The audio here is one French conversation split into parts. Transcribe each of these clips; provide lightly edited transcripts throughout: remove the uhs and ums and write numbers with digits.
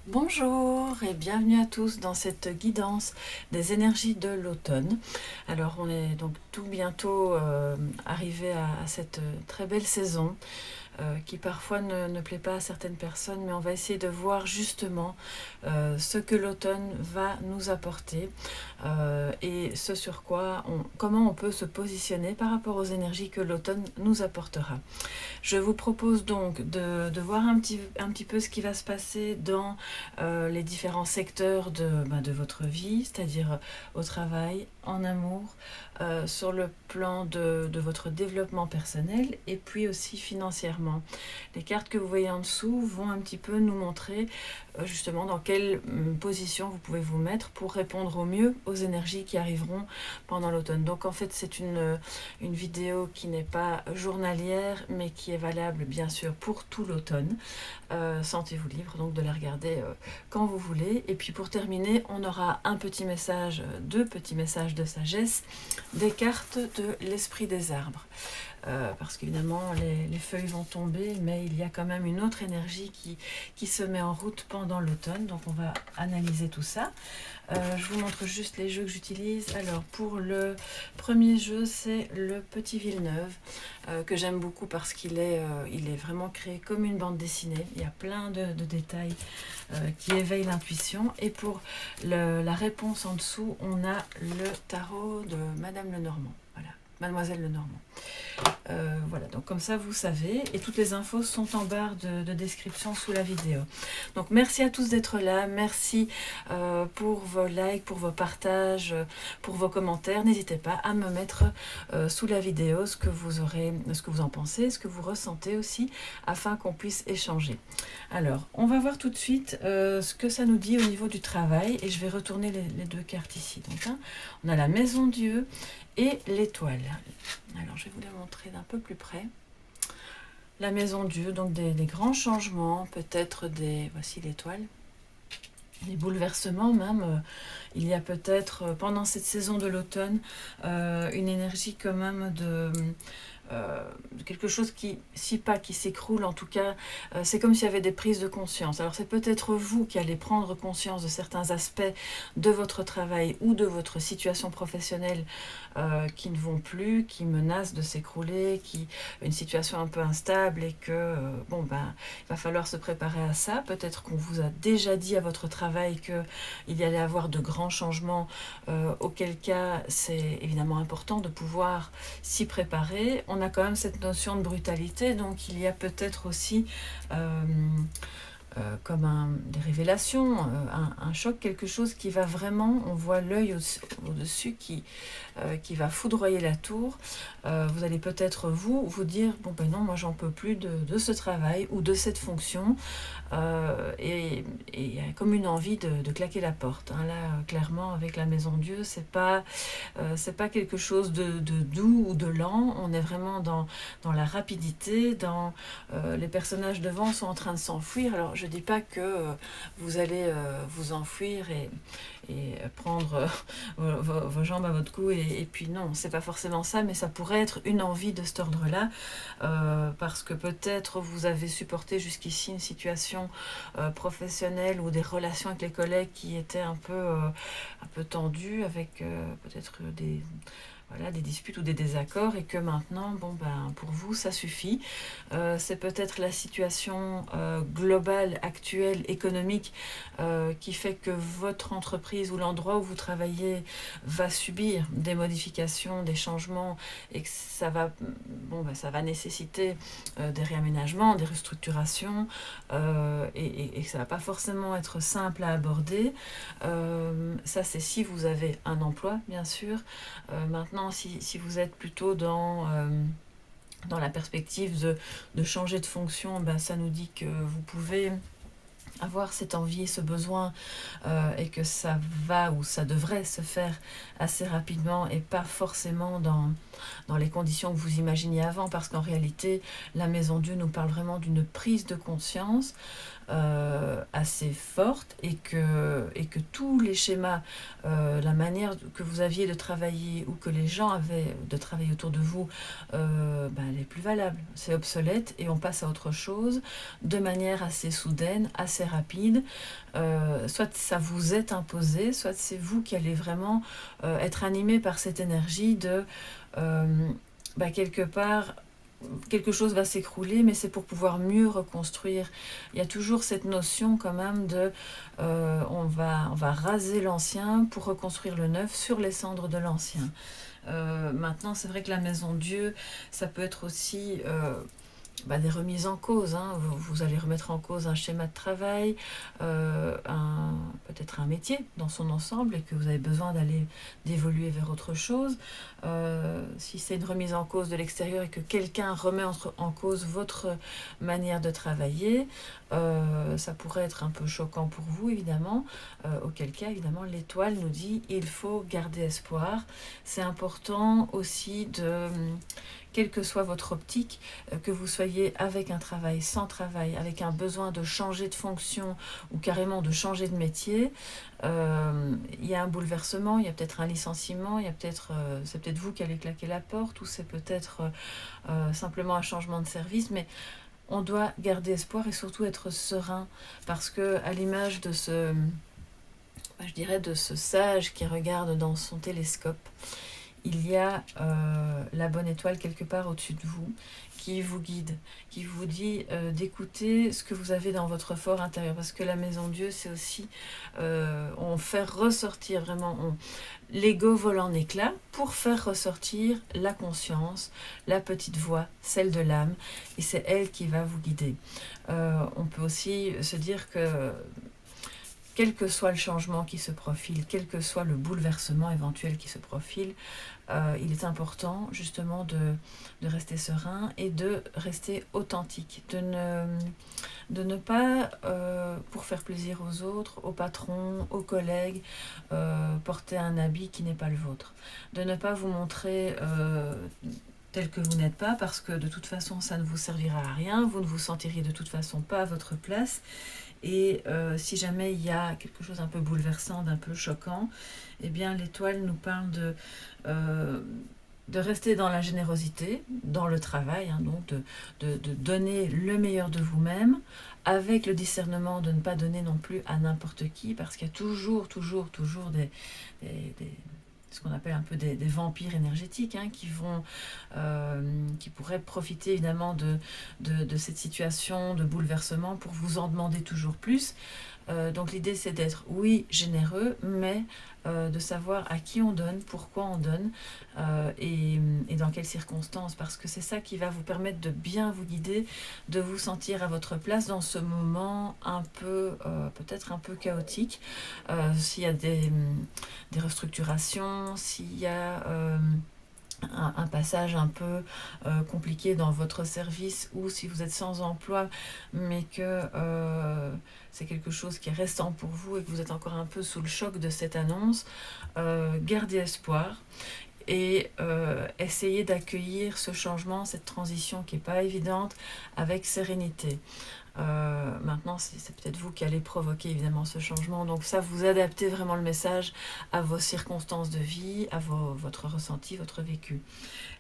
Bonjour et bienvenue à tous dans cette guidance des énergies de l'automne. Alors on est donc tout bientôt arrivé à cette très belle saison qui parfois ne plaît pas à certaines personnes, mais on va essayer de voir justement ce que l'automne va nous apporter et ce sur quoi comment on peut se positionner par rapport aux énergies que l'automne nous apportera. Je vous propose donc de voir un petit peu ce qui va se passer dans les différents secteurs de votre vie, c'est-à-dire au travail, en amour, sur le plan de votre développement personnel et puis aussi financièrement. Les cartes que vous voyez en dessous vont un petit peu nous montrer justement dans quelle position vous pouvez vous mettre pour répondre au mieux aux énergies qui arriveront pendant l'automne. Donc en fait c'est une vidéo qui n'est pas journalière mais qui est valable bien sûr pour tout l'automne. Sentez-vous libre donc de la regarder quand vous voulez. Et puis pour terminer, on aura un petit message, deux petits messages de sagesse des cartes de l'esprit des arbres. Parce qu'évidemment les feuilles vont tomber, mais il y a quand même une autre énergie qui se met en route pendant l'automne, donc on va analyser tout ça. Je vous montre juste les jeux que j'utilise. Alors pour le premier jeu, c'est le Petit Villeneuve, que j'aime beaucoup parce il est vraiment créé comme une bande dessinée. Il y a plein de détails qui éveillent l'intuition. Et pour la réponse en dessous, on a le tarot de Madame Lenormand. Voilà, Mademoiselle Lenormand. Voilà, donc comme ça vous savez, et toutes les infos sont en barre de description sous la vidéo. Donc merci à tous d'être là, merci pour vos likes, pour vos partages, pour vos commentaires. N'hésitez pas à me mettre sous la vidéo ce que vous en pensez, ce que vous ressentez aussi, afin qu'on puisse échanger. Alors, on va voir tout de suite ce que ça nous dit au niveau du travail, et je vais retourner les deux cartes ici. Donc, hein, on a la Maison Dieu et l'étoile. Alors je vais vous les montrer d'un peu plus près. La Maison Dieu, donc des grands changements, peut-être voici l'étoile, des bouleversements même. Il y a peut-être pendant cette saison de l'automne une énergie quand même de quelque chose qui, si pas qui s'écroule, en tout cas, c'est comme s'il y avait des prises de conscience. Alors c'est peut-être vous qui allez prendre conscience de certains aspects de votre travail ou de votre situation professionnelle qui ne vont plus, qui menacent de s'écrouler, une situation un peu instable et que, il va falloir se préparer à ça. Peut-être qu'on vous a déjà dit à votre travail qu'il y allait avoir de grands changements, auquel cas c'est évidemment important de pouvoir s'y préparer. On a quand même cette notion de brutalité, donc il y a peut-être aussi comme des révélations, un choc, quelque chose qui va vraiment, on voit l'œil au-dessus qui va foudroyer la tour. Vous allez peut-être vous dire, bon ben non, moi j'en peux plus de ce travail ou de cette fonction, et comme une envie de claquer la porte. Hein. Là, clairement, avec la Maison Dieu, c'est pas quelque chose de doux ou de lent. On est vraiment dans la rapidité, les personnages devant sont en train de s'enfuir. Alors je dis pas que vous allez vous enfuir et prendre vos jambes à votre cou et puis non, c'est pas forcément ça, mais ça pourrait être une envie de cet ordre-là, parce que peut-être vous avez supporté jusqu'ici une situation professionnelle ou des relations avec les collègues qui étaient un peu tendues, avec peut-être des disputes ou des désaccords, et que maintenant, pour vous, ça suffit. C'est peut-être la situation globale, actuelle, économique, qui fait que votre entreprise ou l'endroit où vous travaillez va subir des modifications, des changements, et que ça va nécessiter des réaménagements, des restructurations, et que ça ne va pas forcément être simple à aborder. Ça, c'est si vous avez un emploi, bien sûr. Maintenant, si vous êtes plutôt dans la perspective de changer de fonction, ça nous dit que vous pouvez avoir cette envie et ce besoin, et que ça va ou ça devrait se faire assez rapidement et pas forcément dans les conditions que vous imaginiez avant, parce qu'en réalité, la Maison Dieu nous parle vraiment d'une prise de conscience assez forte, et que tous les schémas, la manière que vous aviez de travailler ou que les gens avaient de travailler autour de vous, elle est plus valable. C'est obsolète et on passe à autre chose de manière assez soudaine, assez rapide. Soit ça vous est imposé, soit c'est vous qui allez vraiment être animé par cette énergie de quelque part quelque chose va s'écrouler, mais c'est pour pouvoir mieux reconstruire. Il y a toujours cette notion quand même de on va raser l'ancien pour reconstruire le neuf sur les cendres de l'ancien. Maintenant, c'est vrai que la Maison Dieu, ça peut être aussi des remises en cause. Hein. Vous allez remettre en cause un schéma de travail, peut-être un métier dans son ensemble, et que vous avez besoin d'évoluer vers autre chose. Si c'est une remise en cause de l'extérieur et que quelqu'un remet en cause votre manière de travailler, ça pourrait être un peu choquant pour vous, évidemment. Auquel cas, évidemment, l'étoile nous dit il faut garder espoir. C'est important aussi de, quelle que soit votre optique, que vous soyez avec un travail, sans travail, avec un besoin de changer de fonction ou carrément de changer de métier, il y a un bouleversement, il y a peut-être un licenciement, il y a c'est peut-être vous qui allez claquer la porte, ou c'est peut-être simplement un changement de service, mais on doit garder espoir et surtout être serein, parce que à l'image de je dirais de ce sage qui regarde dans son télescope, il y a la bonne étoile quelque part au-dessus de vous, qui vous guide, qui vous dit d'écouter ce que vous avez dans votre fort intérieur. Parce que la Maison Dieu, c'est aussi, on fait ressortir vraiment, l'ego vole en éclats pour faire ressortir la conscience, la petite voix, celle de l'âme, et c'est elle qui va vous guider. On peut aussi se dire que quel que soit le changement qui se profile, quel que soit le bouleversement éventuel qui se profile, il est important justement de rester serein et de rester authentique, de ne pas, pour faire plaisir aux autres, aux patrons, aux collègues, porter un habit qui n'est pas le vôtre, de ne pas vous montrer tel que vous n'êtes pas, parce que de toute façon ça ne vous servira à rien, vous ne vous sentiriez de toute façon pas à votre place. Et si jamais il y a quelque chose un peu bouleversant, d'un peu choquant, eh bien l'étoile nous parle de rester dans la générosité, dans le travail, hein, donc de donner le meilleur de vous-même, avec le discernement de ne pas donner non plus à n'importe qui, parce qu'il y a toujours ce qu'on appelle un peu des vampires énergétiques, hein, qui pourraient profiter évidemment de cette situation de bouleversement pour vous en demander toujours plus. Donc l'idée, c'est d'être, oui, généreux, mais de savoir à qui on donne, pourquoi on donne, et dans quelles circonstances, parce que c'est ça qui va vous permettre de bien vous guider, de vous sentir à votre place dans ce moment un peu, peut-être un peu chaotique. S'il y a des restructurations, s'il y a un passage un peu compliqué dans votre service, ou si vous êtes sans emploi, mais que c'est quelque chose qui est restant pour vous et que vous êtes encore un peu sous le choc de cette annonce, gardez espoir et essayez d'accueillir ce changement, cette transition qui n'est pas évidente, avec sérénité. Maintenant, c'est peut-être vous qui allez provoquer évidemment ce changement, donc ça, vous adaptez vraiment le message à vos circonstances de vie, à votre ressenti, votre vécu.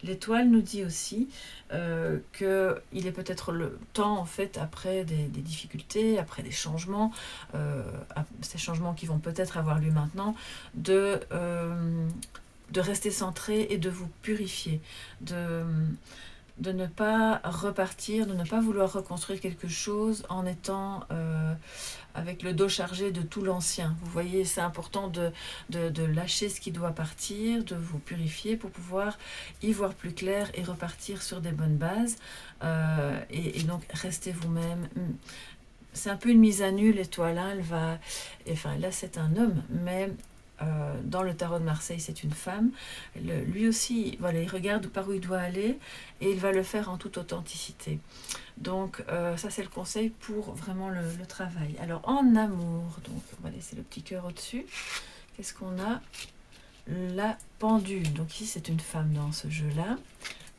L'étoile nous dit aussi qu'il est peut-être le temps, en fait, après des difficultés, après des changements, ces changements qui vont peut-être avoir lieu maintenant, de rester centré et de vous purifier, de ne pas repartir, de ne pas vouloir reconstruire quelque chose en étant avec le dos chargé de tout l'ancien. Vous voyez, c'est important de lâcher ce qui doit partir, de vous purifier pour pouvoir y voir plus clair et repartir sur des bonnes bases. Et donc, restez vous-même. C'est un peu une mise à nu, l'étoile, hein, elle va... Enfin, là, c'est un homme, mais... dans le tarot de Marseille, c'est une femme. Lui aussi, voilà, il regarde par où il doit aller et il va le faire en toute authenticité. Donc, ça, c'est le conseil pour vraiment le travail. Alors, en amour, donc, on va laisser le petit cœur au-dessus. Qu'est-ce qu'on a la pendule. Donc ici, c'est une femme dans ce jeu-là.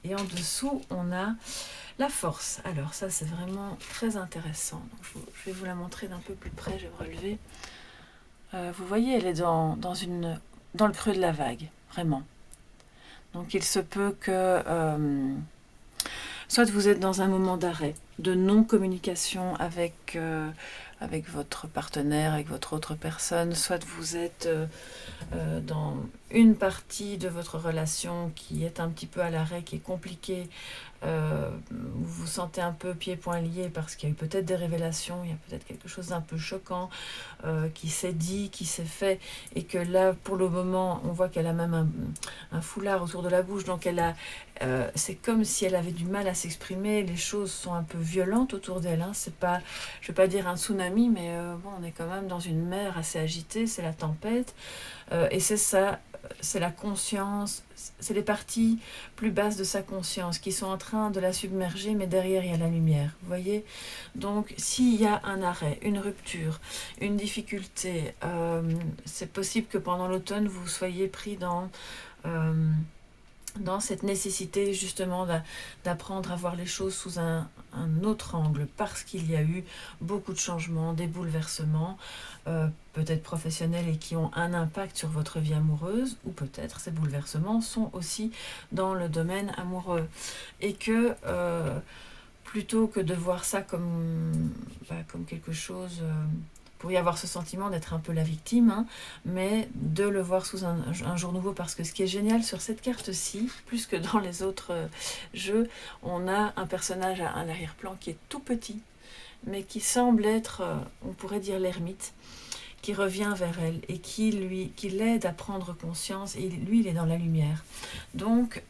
Et en dessous, on a la force. Alors ça, c'est vraiment très intéressant. Donc, je vais vous la montrer d'un peu plus près. Je vais me relever. Vous voyez, elle est dans le creux de la vague, vraiment. Donc il se peut que soit vous êtes dans un moment d'arrêt, de non-communication avec votre partenaire, avec votre autre personne, soit vous êtes dans une partie de votre relation qui est un petit peu à l'arrêt, qui est compliquée, vous vous sentez un peu pieds-poings liés parce qu'il y a eu peut-être des révélations, il y a peut-être quelque chose d'un peu choquant qui s'est dit, qui s'est fait, et que là, pour le moment, on voit qu'elle a même un foulard autour de la bouche, donc c'est comme si elle avait du mal à s'exprimer, les choses sont un peu violentes autour d'elle, hein. C'est pas, je ne vais pas dire un tsunami, mais bon, on est quand même dans une mer assez agitée, c'est la tempête, et c'est ça, c'est la conscience, c'est les parties plus basses de sa conscience qui sont en train de la submerger, mais derrière il y a la lumière, vous voyez. Donc s'il y a un arrêt, une rupture, une difficulté, c'est possible que pendant l'automne vous soyez pris dans cette nécessité justement d'apprendre à voir les choses sous un autre angle, parce qu'il y a eu beaucoup de changements, des bouleversements, peut-être professionnels et qui ont un impact sur votre vie amoureuse, ou peut-être ces bouleversements sont aussi dans le domaine amoureux. Et que plutôt que de voir ça comme quelque chose... pour y avoir ce sentiment d'être un peu la victime, hein, mais de le voir sous un jour nouveau, parce que ce qui est génial sur cette carte-ci, plus que dans les autres jeux, on a un personnage à un arrière-plan qui est tout petit, mais qui semble être, on pourrait dire l'ermite, qui revient vers elle et qui l'aide à prendre conscience, et lui, il est dans la lumière. Donc,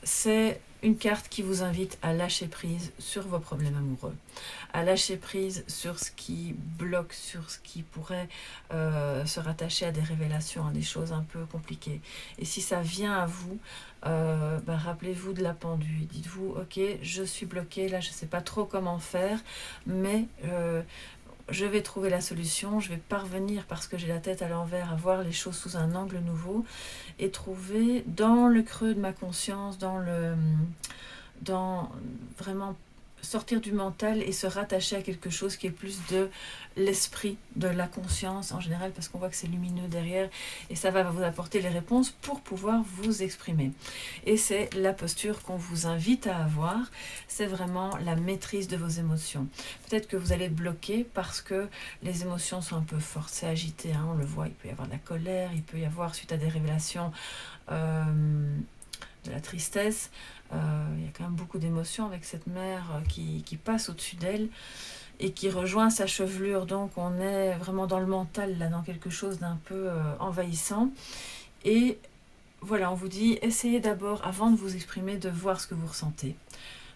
c'est une carte qui vous invite à lâcher prise sur vos problèmes amoureux, à lâcher prise sur ce qui bloque, sur ce qui pourrait se rattacher à des révélations, à des choses un peu compliquées. Et si ça vient à vous, rappelez-vous de la pendule. Dites-vous, ok, je suis bloquée, là je ne sais pas trop comment faire, mais je vais trouver la solution, je vais parvenir, parce que j'ai la tête à l'envers, à voir les choses sous un angle nouveau, et trouver dans le creux de ma conscience, dans vraiment sortir du mental et se rattacher à quelque chose qui est plus de l'esprit, de la conscience en général, parce qu'on voit que c'est lumineux derrière, et ça va vous apporter les réponses pour pouvoir vous exprimer. Et c'est la posture qu'on vous invite à avoir, c'est vraiment la maîtrise de vos émotions. Peut-être que vous allez bloquer parce que les émotions sont un peu fortes, c'est agité, hein, on le voit, il peut y avoir de la colère, il peut y avoir, suite à des révélations, de la tristesse. Il y a quand même beaucoup d'émotions avec cette mer qui passe au-dessus d'elle et qui rejoint sa chevelure. Donc on est vraiment dans le mental, là, dans quelque chose d'un peu envahissant. Et voilà, on vous dit, essayez d'abord, avant de vous exprimer, de voir ce que vous ressentez,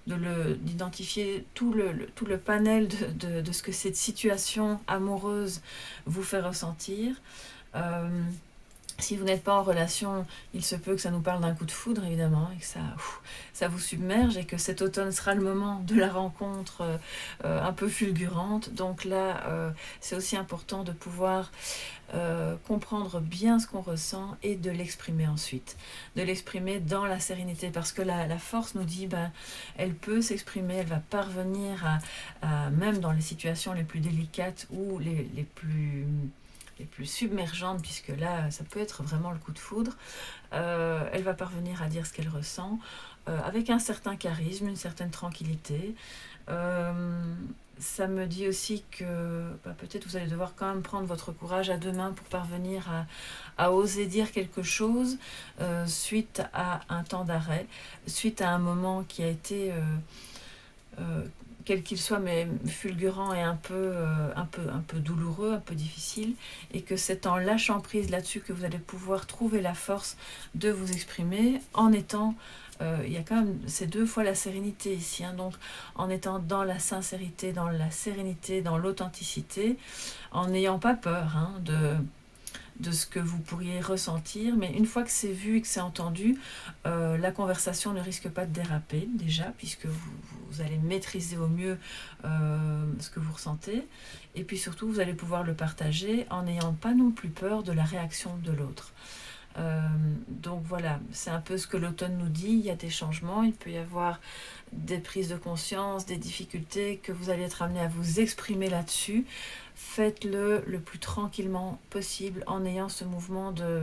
d'identifier tout le panel de ce que cette situation amoureuse vous fait ressentir. Si vous n'êtes pas en relation, il se peut que ça nous parle d'un coup de foudre, évidemment, et que ça vous submerge, et que cet automne sera le moment de la rencontre un peu fulgurante. Donc là, c'est aussi important de pouvoir comprendre bien ce qu'on ressent et de l'exprimer ensuite. De l'exprimer dans la sérénité, parce que la force nous dit, elle peut s'exprimer, elle va parvenir même dans les situations les plus délicates ou les plus submergentes, puisque là, ça peut être vraiment le coup de foudre, elle va parvenir à dire ce qu'elle ressent, avec un certain charisme, une certaine tranquillité. Ça me dit aussi que peut-être vous allez devoir quand même prendre votre courage à deux mains pour parvenir à oser dire quelque chose suite à un temps d'arrêt, suite à un moment qui a été... quel qu'il soit, mais fulgurant et un peu douloureux, un peu difficile, et que c'est en lâchant prise là-dessus que vous allez pouvoir trouver la force de vous exprimer, en étant, il y a quand même ces deux fois la sérénité ici, hein, donc en étant dans la sincérité, dans la sérénité, dans l'authenticité, en n'ayant pas peur, hein, de ce que vous pourriez ressentir, mais une fois que c'est vu et que c'est entendu, la conversation ne risque pas de déraper déjà, puisque vous allez maîtriser au mieux ce que vous ressentez, et puis surtout vous allez pouvoir le partager en n'ayant pas non plus peur de la réaction de l'autre. Donc voilà, c'est un peu ce que l'automne nous dit, il y a des changements, il peut y avoir des prises de conscience, des difficultés que vous allez être amené à vous exprimer là-dessus. Faites-le le plus tranquillement possible en ayant ce mouvement de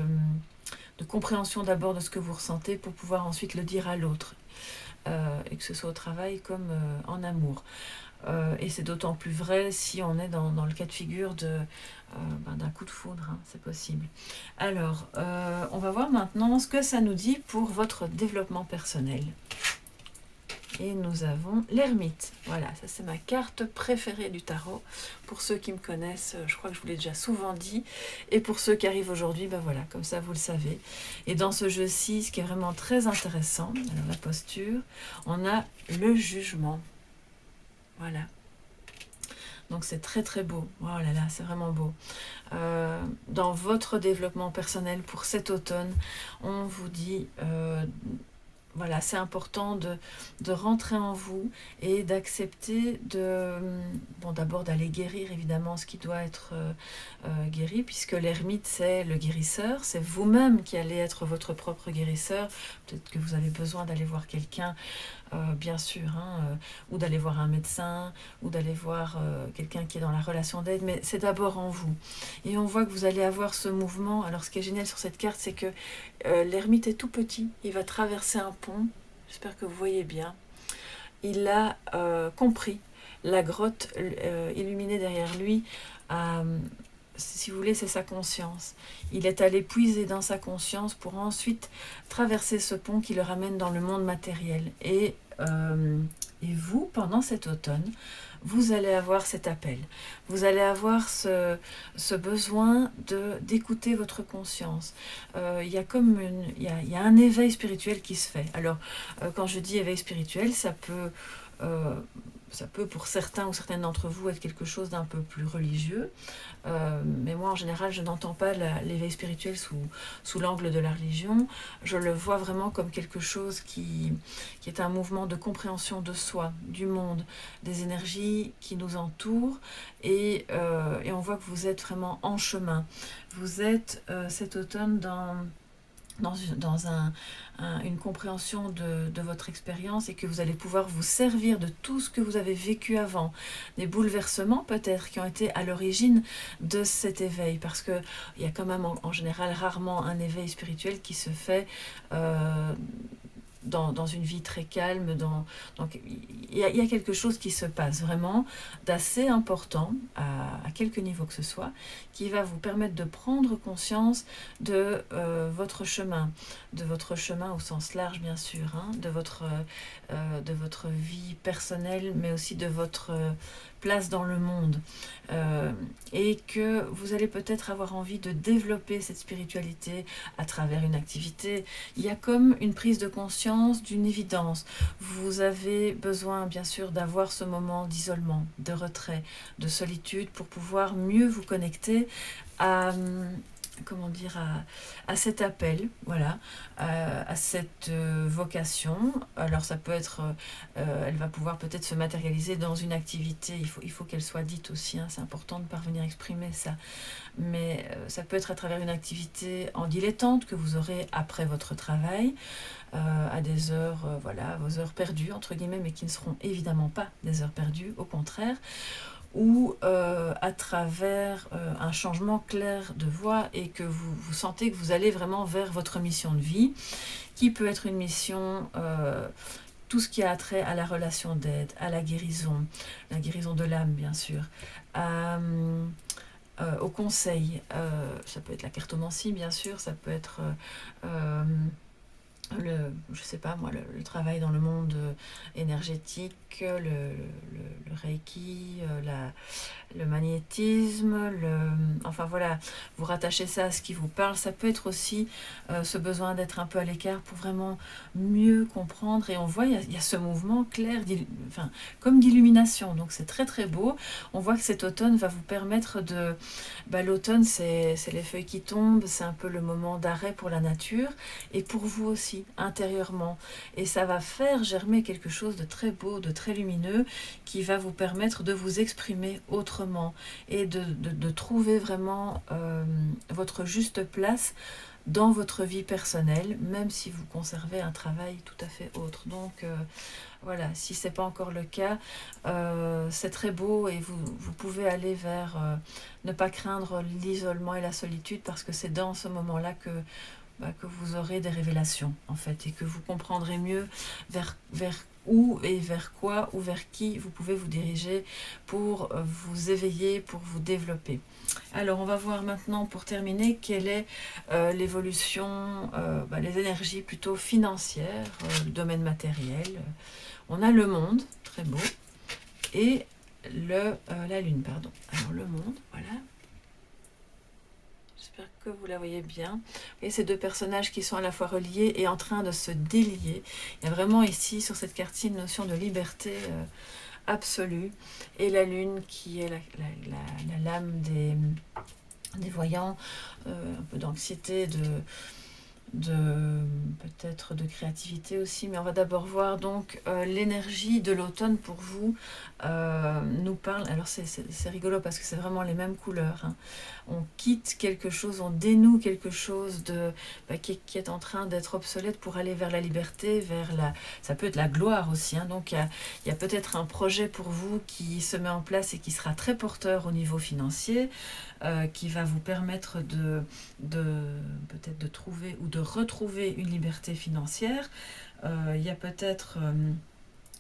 compréhension d'abord de ce que vous ressentez pour pouvoir ensuite le dire à l'autre. Et que ce soit au travail comme en amour. Et c'est d'autant plus vrai si on est dans le cas de figure d'un coup de foudre, hein, c'est possible. Alors, on va voir maintenant ce que ça nous dit pour votre développement personnel. Et nous avons l'ermite. Voilà, ça c'est ma carte préférée du tarot. Pour ceux qui me connaissent, je crois que je vous l'ai déjà souvent dit. Et pour ceux qui arrivent aujourd'hui, ben voilà, comme ça vous le savez. Et dans ce jeu-ci, ce qui est vraiment très intéressant, alors la posture, on a le jugement. Voilà. Donc c'est très très beau. Oh là là, c'est vraiment beau. Dans votre développement personnel pour cet automne, on vous dit... voilà, c'est important de rentrer en vous et d'accepter bon, d'abord d'aller guérir évidemment ce qui doit être guéri, puisque l'ermite c'est le guérisseur, c'est vous-même qui allez être votre propre guérisseur. Peut-être que vous avez besoin d'aller voir quelqu'un, bien sûr, hein, ou d'aller voir un médecin, ou d'aller voir quelqu'un qui est dans la relation d'aide, mais c'est d'abord en vous. Et on voit que vous allez avoir ce mouvement. Alors ce qui est génial sur cette carte, c'est que l'ermite est tout petit, il va traverser un pont, j'espère que vous voyez bien. Il a compris la grotte illuminée derrière lui. Si vous voulez, c'est sa conscience. Il est allé puiser dans sa conscience pour ensuite traverser ce pont qui le ramène dans le monde matériel. Et vous, pendant cet automne, vous allez avoir cet appel. Vous allez avoir ce besoin d'écouter votre conscience. Il y a un éveil spirituel qui se fait. Alors, quand je dis éveil spirituel, ça peut pour certains ou certaines d'entre vous être quelque chose d'un peu plus religieux, mais moi en général je n'entends pas l'éveil spirituel sous l'angle de la religion. Je le vois vraiment comme quelque chose qui est un mouvement de compréhension de soi, du monde, des énergies qui nous entourent, et on voit que vous êtes vraiment en chemin. Vous êtes cet automne dans une compréhension de votre expérience, et que vous allez pouvoir vous servir de tout ce que vous avez vécu avant, des bouleversements peut-être qui ont été à l'origine de cet éveil, parce qu'il y a quand même en général rarement un éveil spirituel qui se fait dans une vie très calme. Donc il y a quelque chose qui se passe vraiment d'assez important à quelque niveau que ce soit, qui va vous permettre de prendre conscience de votre chemin au sens large bien sûr, hein, de votre vie personnelle, mais aussi de votre place dans le monde, et que vous allez peut-être avoir envie de développer cette spiritualité à travers une activité. Il y a comme une prise de conscience d'une évidence. Vous avez besoin bien sûr d'avoir ce moment d'isolement, de retrait, de solitude, pour pouvoir mieux vous connecter à cet appel, voilà, à cette vocation. Alors ça peut être, elle va pouvoir peut-être se matérialiser dans une activité, il faut qu'elle soit dite aussi, hein, c'est important de parvenir à exprimer ça, mais ça peut être à travers une activité en dilettante que vous aurez après votre travail, à des heures, voilà, vos heures perdues, entre guillemets, mais qui ne seront évidemment pas des heures perdues, au contraire, ou à travers un changement clair de voie, et que vous sentez que vous allez vraiment vers votre mission de vie, qui peut être une mission, tout ce qui a trait à la relation d'aide, à la guérison de l'âme bien sûr, au conseil, ça peut être la cartomancie bien sûr, ça peut être je sais pas moi, le travail dans le monde énergétique, le Reiki, le magnétisme, enfin voilà, vous rattachez ça à ce qui vous parle. Ça peut être aussi ce besoin d'être un peu à l'écart pour vraiment mieux comprendre. Et on voit, il y a ce mouvement clair, enfin, comme d'illumination. Donc c'est très très beau. On voit que cet automne va vous permettre de... l'automne, c'est les feuilles qui tombent, c'est un peu le moment d'arrêt pour la nature et pour vous aussi, intérieurement. Et ça va faire germer quelque chose de très beau, de très lumineux, qui va vous permettre de vous exprimer autrement et de trouver vraiment votre juste place dans votre vie personnelle, même si vous conservez un travail tout à fait autre. Donc voilà, si ce n'est pas encore le cas, c'est très beau et vous pouvez aller vers ne pas craindre l'isolement et la solitude, parce que c'est dans ce moment-là que vous aurez des révélations, en fait, et que vous comprendrez mieux vers où et vers quoi ou vers qui vous pouvez vous diriger pour vous éveiller, pour vous développer. Alors, on va voir maintenant, pour terminer, quelle est l'évolution, les énergies plutôt financières, le domaine matériel. On a le monde, très beau, et la lune, pardon. Alors, le monde, voilà. J'espère que vous la voyez bien. Et ces deux personnages qui sont à la fois reliés et en train de se délier. Il y a vraiment ici, sur cette carte-ci, une notion de liberté absolue. Et la lune qui est la lame des voyants, un peu d'anxiété, peut-être de créativité aussi, mais on va d'abord voir donc l'énergie de l'automne pour vous nous parle. Alors c'est rigolo parce que c'est vraiment les mêmes couleurs, hein. On quitte quelque chose, on dénoue quelque chose qui est en train d'être obsolète pour aller vers la liberté, ça peut être la gloire aussi, hein. Donc il y a peut-être un projet pour vous qui se met en place et qui sera très porteur au niveau financier, qui va vous permettre peut-être de trouver ou de retrouver une liberté financière. Il y a peut-être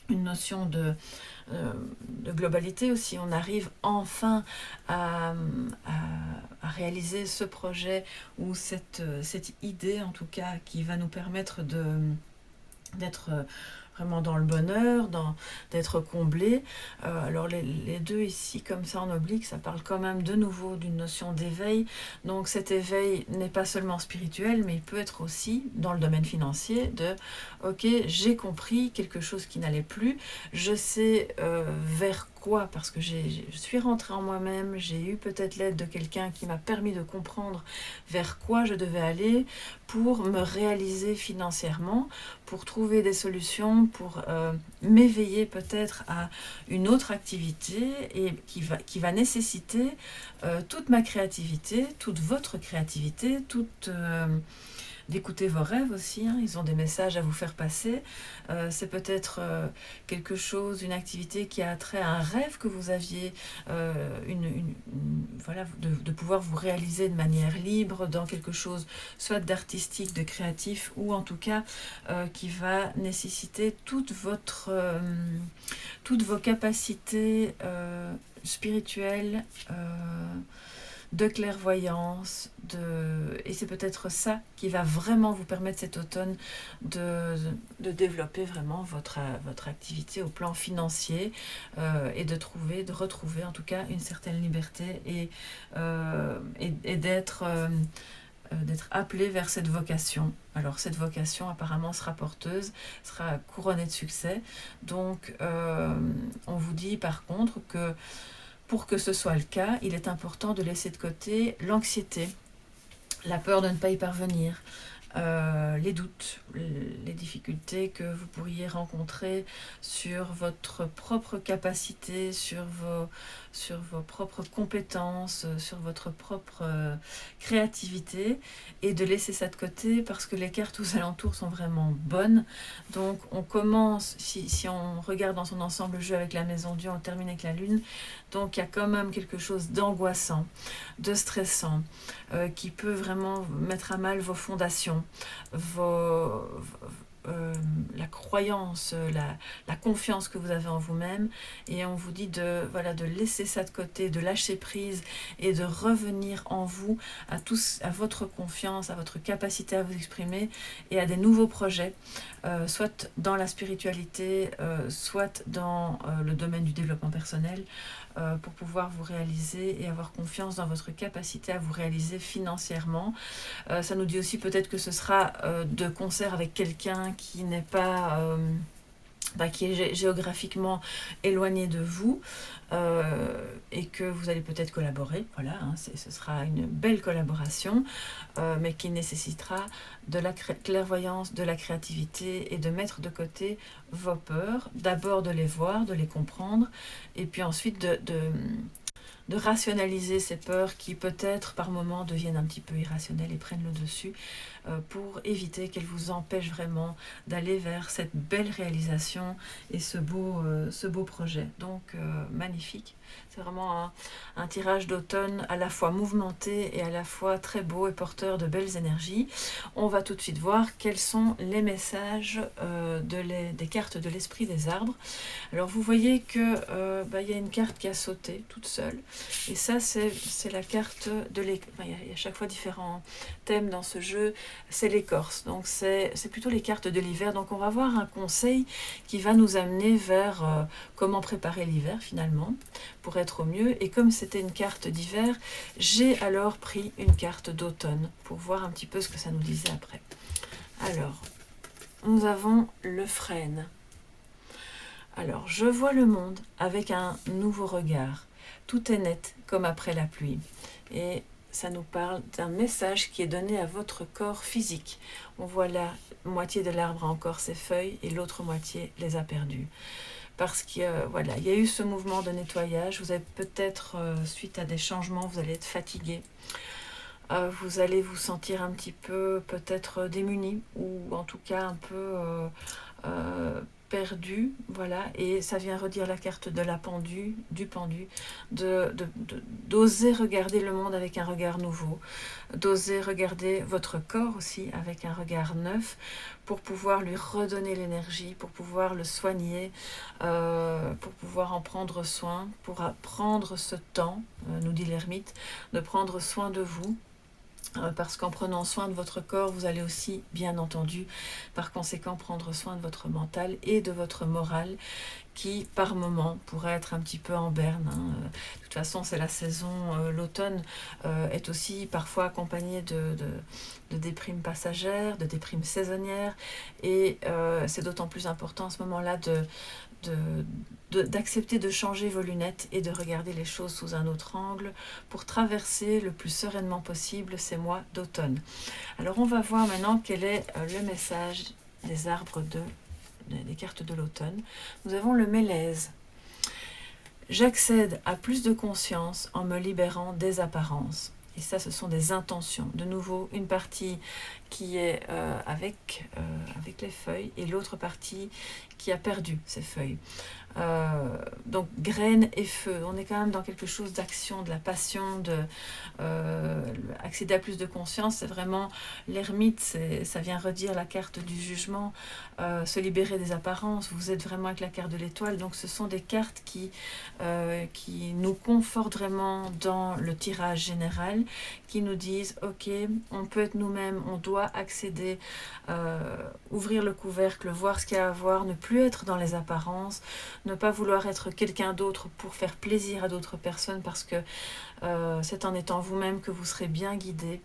une notion de globalité aussi. On arrive enfin à réaliser ce projet ou cette idée, en tout cas, qui va nous permettre d'être vraiment dans le bonheur, d'être comblé. Alors les deux ici, comme ça en oblique, ça parle quand même de nouveau d'une notion d'éveil. Donc cet éveil n'est pas seulement spirituel, mais il peut être aussi dans le domaine financier ok, j'ai compris quelque chose qui n'allait plus, je sais vers quoi, parce que je suis rentrée en moi-même, j'ai eu peut-être l'aide de quelqu'un qui m'a permis de comprendre vers quoi je devais aller pour me réaliser financièrement, pour trouver des solutions, pour m'éveiller peut-être à une autre activité et qui va nécessiter toute ma créativité, toute votre créativité, d'écouter vos rêves aussi, hein. Ils ont des messages à vous faire passer. C'est peut-être quelque chose, une activité qui a trait à un rêve que vous aviez, voilà, de pouvoir vous réaliser de manière libre dans quelque chose, soit d'artistique, de créatif, ou en tout cas qui va nécessiter toutes vos capacités spirituelles, de clairvoyance, et c'est peut-être ça qui va vraiment vous permettre cet automne de développer vraiment votre activité au plan financier, et de retrouver en tout cas une certaine liberté et d'être appelé vers cette vocation. Alors cette vocation apparemment sera porteuse, sera couronnée de succès. Donc on vous dit par contre que pour que ce soit le cas, il est important de laisser de côté l'anxiété, la peur de ne pas y parvenir, les doutes, les difficultés que vous pourriez rencontrer sur votre propre capacité, sur vos propres compétences, sur votre propre créativité, et de laisser ça de côté parce que les cartes aux alentours sont vraiment bonnes. Donc on commence, si on regarde dans son ensemble le jeu avec la maison Dieu, on termine avec la lune, donc il y a quand même quelque chose d'angoissant, de stressant, qui peut vraiment mettre à mal vos fondations, la croyance, la confiance que vous avez en vous-même, et on vous dit de laisser ça de côté, de lâcher prise et de revenir en vous à votre confiance, à votre capacité à vous exprimer et à des nouveaux projets, soit dans la spiritualité, soit dans le domaine du développement personnel, pour pouvoir vous réaliser et avoir confiance dans votre capacité à vous réaliser financièrement. Ça nous dit aussi peut-être que ce sera de concert avec quelqu'un qui n'est pas... qui est géographiquement éloigné de vous, et que vous allez peut-être collaborer. Voilà, hein, ce sera une belle collaboration, mais qui nécessitera de la clairvoyance, de la créativité, et de mettre de côté vos peurs, d'abord de les voir, de les comprendre, et puis ensuite de rationaliser ces peurs qui peut-être par moments deviennent un petit peu irrationnelles et prennent le dessus, pour éviter qu'elles vous empêchent vraiment d'aller vers cette belle réalisation et ce beau projet. Donc magnifique, c'est vraiment un tirage d'automne à la fois mouvementé et à la fois très beau et porteur de belles énergies. On va tout de suite voir quels sont les messages des cartes de l'esprit des arbres. Alors vous voyez que y a une carte qui a sauté toute seule, et ça c'est la carte de l'écorce. Il y a à chaque fois différents thèmes dans ce jeu, c'est l'écorce, donc c'est plutôt les cartes de l'hiver. Donc on va voir un conseil qui va nous amener vers comment préparer l'hiver finalement pour être au mieux. Et comme c'était une carte d'hiver, j'ai alors pris une carte d'automne pour voir un petit peu ce que ça nous disait après. Alors nous avons le frêne. Alors, je vois le monde avec un nouveau regard. Tout est net comme après la pluie. Et ça nous parle d'un message qui est donné à votre corps physique. On voit la moitié de l'arbre a encore ses feuilles et l'autre moitié les a perdues. Parce qu'il y a eu ce mouvement de nettoyage. Vous avez peut-être, suite à des changements, vous allez être fatigué. Vous allez vous sentir un petit peu peut-être démuni, ou en tout cas un peu... perdu, voilà, et ça vient redire la carte de la pendue, du pendu, d'oser regarder le monde avec un regard nouveau, d'oser regarder votre corps aussi avec un regard neuf, pour pouvoir lui redonner l'énergie, pour pouvoir le soigner, pour pouvoir en prendre soin, pour prendre ce temps, nous dit l'ermite, de prendre soin de vous. Parce qu'en prenant soin de votre corps, vous allez aussi, bien entendu, par conséquent, prendre soin de votre mental et de votre morale, qui, par moment, pourrait être un petit peu en berne. De toute façon, c'est la saison, l'automne est aussi parfois accompagné de déprimes passagères, de déprimes saisonnières, et c'est d'autant plus important à ce moment-là d'accepter de changer vos lunettes et de regarder les choses sous un autre angle pour traverser le plus sereinement possible ces mois d'automne. Alors on va voir maintenant quel est le message des arbres des cartes de l'automne. Nous avons le mélèze. J'accède à plus de conscience en me libérant des apparences. Et ça, ce sont des intentions. De nouveau, une partie qui est avec les feuilles et l'autre partie qui a perdu ses feuilles. Donc, graines et feu. On est quand même dans quelque chose d'action, de la passion, accéder à plus de conscience. C'est vraiment l'ermite, ça vient redire la carte du jugement, se libérer des apparences. Vous êtes vraiment avec la carte de l'étoile. Donc, ce sont des cartes qui nous confortent vraiment dans le tirage général, qui nous disent, ok, on peut être nous-mêmes, on doit accéder, ouvrir le couvercle, voir ce qu'il y a à voir, ne plus être dans les apparences, ne pas vouloir être quelqu'un d'autre pour faire plaisir à d'autres personnes, parce que c'est en étant vous-même que vous serez bien guidé.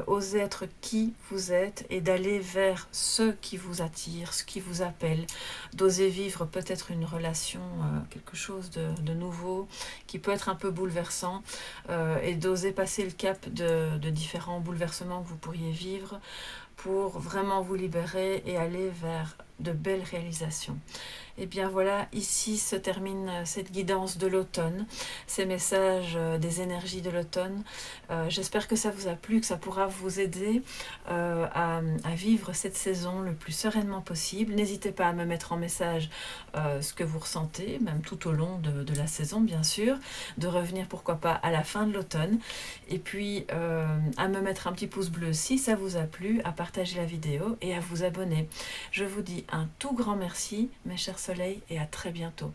Osez être qui vous êtes et d'aller vers ce qui vous attire, ce qui vous appelle, d'oser vivre peut-être une relation, quelque chose de nouveau, qui peut être un peu bouleversant, et d'oser passer le cap de différents bouleversements que vous pourriez vivre, pour vraiment vous libérer et aller vers de belles réalisations. Et bien voilà, ici se termine cette guidance de l'automne, ces messages des énergies de l'automne. J'espère que ça vous a plu, que ça pourra vous aider à vivre cette saison le plus sereinement possible. N'hésitez pas à me mettre en message ce que vous ressentez, même tout au long de la saison bien sûr, de revenir pourquoi pas à la fin de l'automne, et puis à me mettre un petit pouce bleu si ça vous a plu, à partager partager la vidéo et à vous abonner. Je vous dis un tout grand merci, mes chers soleils, et à très bientôt.